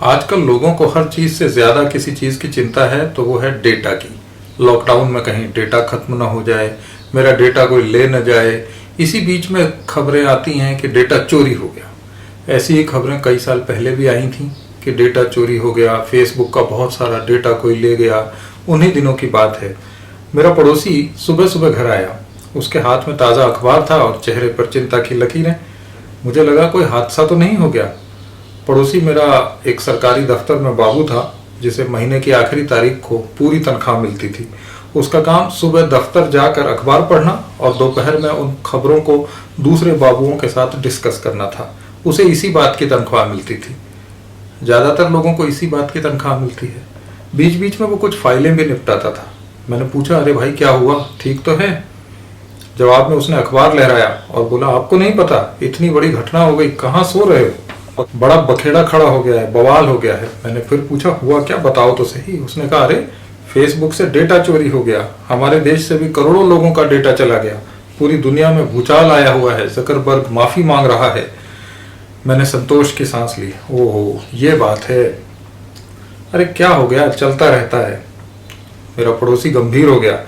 आजकल लोगों को हर चीज़ से ज़्यादा किसी चीज़ की चिंता है तो वो है डेटा की। लॉकडाउन में कहीं डेटा खत्म ना हो जाए, मेरा डेटा कोई ले न जाए। इसी बीच में खबरें आती हैं कि डेटा चोरी हो गया। ऐसी ही खबरें कई साल पहले भी आई थी कि डेटा चोरी हो गया, फेसबुक का बहुत सारा डेटा कोई ले गया। उन्हीं दिनों की बात है। मेरा पड़ोसी सुबह सुबह घर आया। उसके हाथ में ताज़ा अखबार था और चेहरे पर चिंता की लकीरें। मुझे लगा कोई हादसा तो नहीं हो गया। पड़ोसी मेरा एक सरकारी दफ्तर में बाबू था, जिसे महीने की आखिरी तारीख को पूरी तनख्वाह मिलती थी। उसका काम सुबह दफ्तर जाकर अखबार पढ़ना और दोपहर में उन खबरों को दूसरे बाबुओं के साथ डिस्कस करना था। उसे इसी बात की तनख्वाह मिलती थी। ज़्यादातर लोगों को इसी बात की तनख्वाह मिलती है। बीच बीच में वो कुछ फाइलें भी निपटाता था। मैंने पूछा, अरे भाई क्या हुआ, ठीक तो है? जवाब में उसने अखबार लहराया और बोला, आपको नहीं पता, इतनी बड़ी घटना हो गई, कहाँ सो रहे हो? बड़ा बखेड़ा खड़ा हो गया है, बवाल हो गया है। मैंने फिर पूछा, हुआ क्या, बताओ तो सही। उसने कहा, अरे फेसबुक से डेटा चोरी हो गया। हमारे देश से भी करोड़ों लोगों का डेटा चला गया। पूरी दुनिया में भूचाल आया हुआ है। ज़करबर्ग माफी मांग रहा है। मैंने संतोष की सांस ली। ओहो, ये बात है। अरे क्या हो गया, चलता रहता है। मेरा पड़ोसी गंभीर हो गया।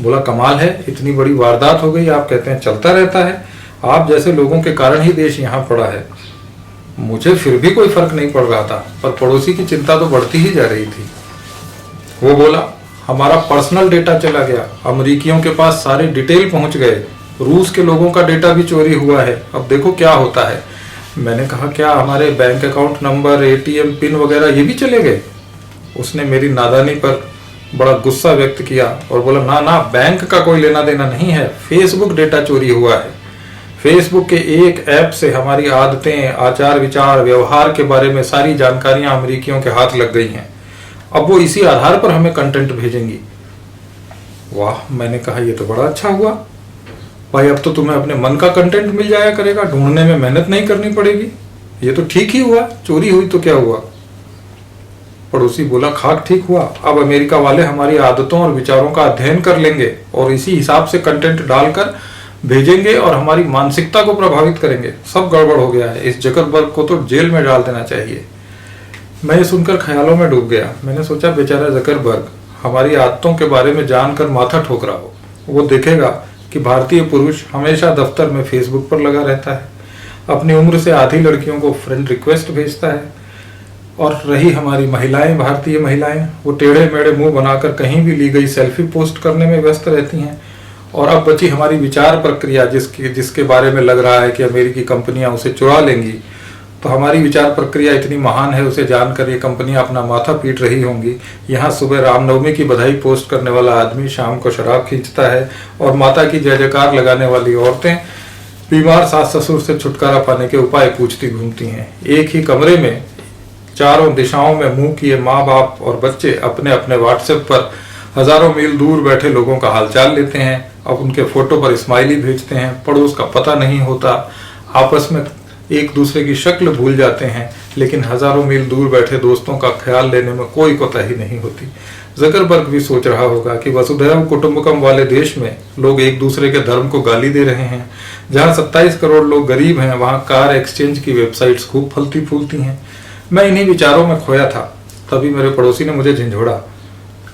बोला, कमाल है, इतनी बड़ी वारदात हो गई, आप कहते हैं चलता रहता है। आप जैसे लोगों के कारण ही देश यहाँ पड़ा है। मुझे फिर भी कोई फर्क नहीं पड़ रहा था, पर पड़ोसी की चिंता तो बढ़ती ही जा रही थी। वो बोला, हमारा पर्सनल डेटा चला गया। अमेरिकियों के पास सारे डिटेल पहुंच गए। रूस के लोगों का डेटा भी चोरी हुआ है। अब देखो क्या होता है। मैंने कहा, क्या हमारे bank account number, ATM pin वगैरह ये भी चले गए? उसने मेरी नादानी पर बड़ा गुस्सा व्यक्त किया और बोला, ना ना, बैंक का कोई लेना देना नहीं है, फेसबुक डेटा चोरी हुआ है। फेसबुक के एक ऐप से हमारी आदतें, आचार विचार, व्यवहार के बारे में सारी जानकारियां अमेरिकियों के हाथ लग गई हैं। अब वो इसी आधार पर हमें कंटेंट भेजेंगी। वाह, मैंने कहा, ये तो बड़ा अच्छा हुआ भाई। अब तो तुम्हें अपने मन का कंटेंट मिल जाया करेगा, ढूंढने में मेहनत नहीं करनी पड़ेगी। ये तो ठीक ही हुआ, चोरी हुई तो क्या हुआ? पड़ोसी बोला, खाक ठीक हुआ। अब अमेरिका वाले हमारी आदतों और विचारों का अध्ययन कर लेंगे और इसी हिसाब से कंटेंट डालकर भेजेंगे और हमारी मानसिकता को प्रभावित करेंगे। सब गड़बड़ हो गया है। इस ज़करबर्ग को तो जेल में डाल देना चाहिए। मैं ये सुनकर ख्यालों में डूब गया। मैंने सोचा, बेचारा ज़करबर्ग हमारी आदतों के बारे में जानकर माथा ठोक रहा हो। वो देखेगा कि भारतीय पुरुष हमेशा दफ्तर में फेसबुक पर लगा रहता है, अपनी उम्र से आधी लड़कियों को फ्रेंड रिक्वेस्ट भेजता है, और रही हमारी महिलाएं, भारतीय महिलाएं, वो टेढ़े मेढ़े मुंह बनाकर कहीं भी ली गई सेल्फी पोस्ट करने में व्यस्त रहती हैं। और अब बची हमारी विचार प्रक्रिया, जिसके बारे में लग रहा है कि अमेरिकी कंपनियां उसे चुरा लेंगी। तो हमारी विचार प्रक्रिया इतनी महान है, उसे जानकर ये कंपनियां अपना माथा पीट रही होंगी। यहाँ सुबह रामनवमी की बधाई पोस्ट करने वाला आदमी शाम को शराब खींचता है और माता की जय जयकार लगाने वाली औरतें बीमार सास ससुर से छुटकारा पाने के उपाय पूछती घूमती हैं। एक ही कमरे में चारों दिशाओं में मुंह किए माँ बाप और बच्चे अपने अपने व्हाट्सएप पर हजारों मील दूर बैठे लोगों का हालचाल लेते हैं। अब उनके फोटो पर स्माइली भेजते हैं। पड़ोस का पता नहीं होता। आपस में एक दूसरे की शक्ल भूल जाते हैं, लेकिन हजारों मील दूर बैठे दोस्तों का ख्याल लेने में कोई कोताही नहीं होती। ज़करबर्ग भी सोच रहा होगा कि वसुधैव कुटुंबकम वाले देश में लोग एक दूसरे के धर्म को गाली दे रहे हैं। जहाँ 27 करोड़ लोग गरीब हैं, वहाँ कार एक्सचेंज की वेबसाइट्स खूब फलती फूलती हैं। मैं इन्हीं विचारों में खोया था। तभी मेरे पड़ोसी ने मुझे झंझोड़ा,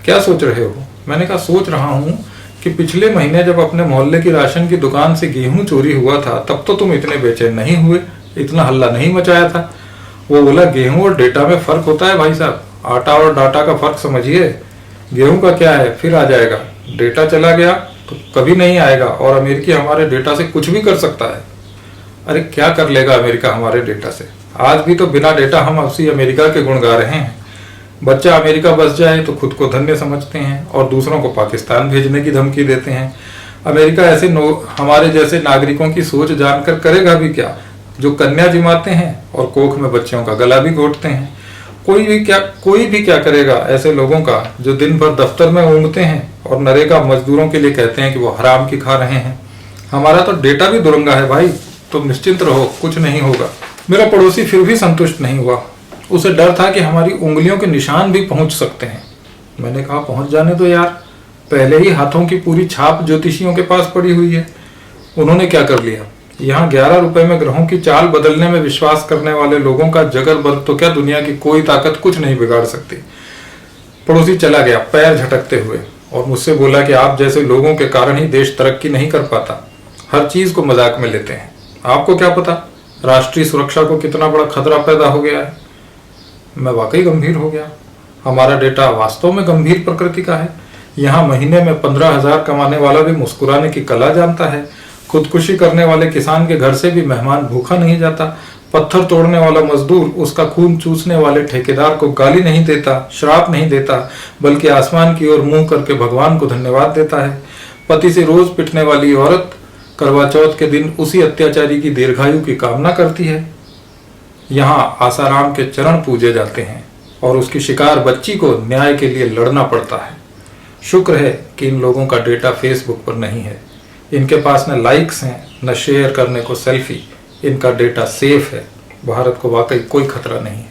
क्या सोच रहे हो? मैंने कहा, सोच रहा हूँ कि पिछले महीने जब अपने मोहल्ले की राशन की दुकान से गेहूं चोरी हुआ था, तब तो तुम इतने बेचैन नहीं हुए, इतना हल्ला नहीं मचाया था। वो बोला, गेहूं और डेटा में फर्क होता है भाई साहब। आटा और डाटा का फर्क समझिए। गेहूं का क्या है, फिर आ जाएगा। डेटा चला गया तो कभी नहीं आएगा, और अमेरिकी हमारे डेटा से कुछ भी कर सकता है। अरे क्या कर लेगा अमेरिका हमारे डेटा से? आज भी तो बिना डेटा हम उसी अमेरिका के गुण गा रहे हैं। बच्चा अमेरिका बस जाए तो खुद को धन्य समझते हैं और दूसरों को पाकिस्तान भेजने की धमकी देते हैं। अमेरिका ऐसे हमारे जैसे नागरिकों की सोच जानकर करेगा भी क्या, जो कन्या जिमाते हैं और कोख में बच्चों का गला भी घोटते हैं। कोई भी क्या करेगा ऐसे लोगों का, जो दिन भर दफ्तर में ऊँघते हैं और नरेगा मजदूरों के लिए कहते हैं कि वो हराम की खा रहे हैं। हमारा तो डेटा भी दुरंगा है भाई, तुम निश्चिंत रहो, कुछ नहीं होगा। मेरा पड़ोसी फिर भी संतुष्ट नहीं हुआ। उसे डर था कि हमारी उंगलियों के निशान भी पहुंच सकते हैं। मैंने कहा, पहुंच जाने दो यार, पहले ही हाथों की पूरी छाप ज्योतिषियों के पास पड़ी हुई है। उन्होंने क्या कर लिया? यहाँ 11 रुपए में ग्रहों की चाल बदलने में विश्वास करने वाले लोगों का जगर वर्ग तो क्या, दुनिया की कोई ताकत कुछ नहीं बिगाड़ सकती। पड़ोसी चला गया पैर झटकते हुए और मुझसे बोला कि आप जैसे लोगों के कारण ही देश तरक्की नहीं कर पाता। हर चीज को मजाक में लेते हैं। आपको क्या पता राष्ट्रीय सुरक्षा को कितना बड़ा खतरा पैदा हो गया है। मैं वाकई गंभीर हो गया। हमारा डेटा वास्तव में गंभीर प्रकृति का है। यहाँ महीने में 15,000 कमाने वाला भी मुस्कुराने की कला जानता है। खुदकुशी करने वाले किसान के घर से भी मेहमान भूखा नहीं जाता। पत्थर तोड़ने वाला मजदूर उसका खून चूसने वाले ठेकेदार को गाली नहीं देता, श्राप नहीं देता, बल्कि आसमान की ओर मुंह करके भगवान को धन्यवाद देता है। पति से रोज पिटने वाली औरत करवा चौथ के दिन उसी अत्याचारी की दीर्घायु की कामना करती है। यहाँ आसाराम के चरण पूजे जाते हैं और उसकी शिकार बच्ची को न्याय के लिए लड़ना पड़ता है। शुक्र है कि इन लोगों का डेटा फेसबुक पर नहीं है। इनके पास न लाइक्स हैं न शेयर करने को सेल्फी। इनका डेटा सेफ है। भारत को वाकई कोई खतरा नहीं है।